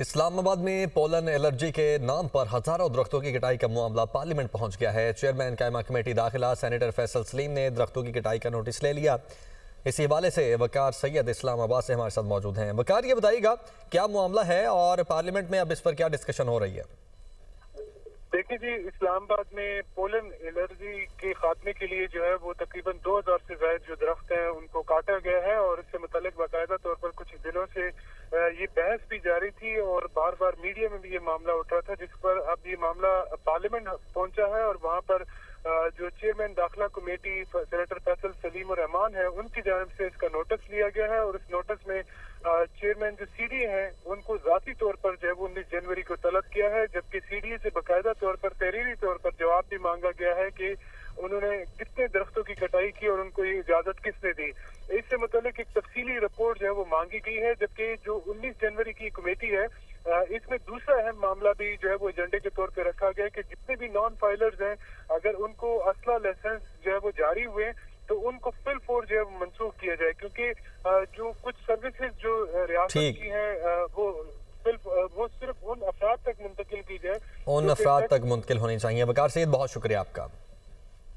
اسلام آباد میں pollen allergy کے نام پر ہزاروں درختوں کی کٹائی کا معاملہ پارلیمنٹ پہنچ گیا ہے۔ چیئرمین قائمہ کمیٹی داخلہ سینیٹر فیصل سلیم نے درختوں کی کٹائی کا نوٹس لے لیا۔ اسی حوالے سے وقار سید اسلام آباد سے ہمارے ساتھ موجود ہیں۔ وقار، یہ بتائیے گا کیا معاملہ ہے اور پارلیمنٹ میں اب اس پر کیا ڈسکشن ہو رہی ہے؟ دیکھیں جی، اسلام آباد میں پولن الرجی کے خاتمے کے لیے جو ہے وہ تقریباً 2000 سے زائد جو درخت ہیں ان کو کاٹا گیا ہے، اور اس سے متعلق باقاعدہ طور پر کچھ دنوں سے یہ بحث بھی جاری تھی اور بار بار میڈیا میں بھی یہ معاملہ اٹھ رہا تھا، جس پر اب یہ معاملہ پارلیمنٹ پہنچا ہے اور وہاں پر جو چیئرمین داخلہ کمیٹی سینیٹر فیصل سلیم الرحمان ہے ان کی جانب سے اس کا نوٹس لیا گیا ہے، اور اس نوٹس میں چیئرمین جو سی ڈی ہیں ان کو ذاتی طور پر جو ہے وہ 19 جنوری کو طلب کیا ہے، جبکہ سی ڈی سے باقاعدہ طور پر تحریری طور پر جواب بھی مانگا گیا ہے کہ انہوں نے کتنے درختوں کی کٹائی کی اور ان کو یہ اجازت کس نے دی۔ اس سے متعلق ایک تفصیلی رپورٹ جو ہے وہ مانگی گئی ہے، جبکہ جو 19 جنوری کی کمیٹی ہے اس میں دوسرا اہم معاملہ بھی جو ہے وہ ایجنڈے کے طور پہ رکھا گیا ہے کہ جتنے بھی نان فائلرز ہیں اگر ان کو اسلحہ لائسنس جو ہے وہ جاری ہوئے تو ان کو فل فور جو ہے وہ منسوخ کیا جائے، کیونکہ جو کچھ سروسز جو ریاست کی ہیں وہ صرف ان افراد تک منتقل کی جائے ان افراد تک منتقل ہونی چاہیے۔ وقار سید، بہت شکریہ آپ کا۔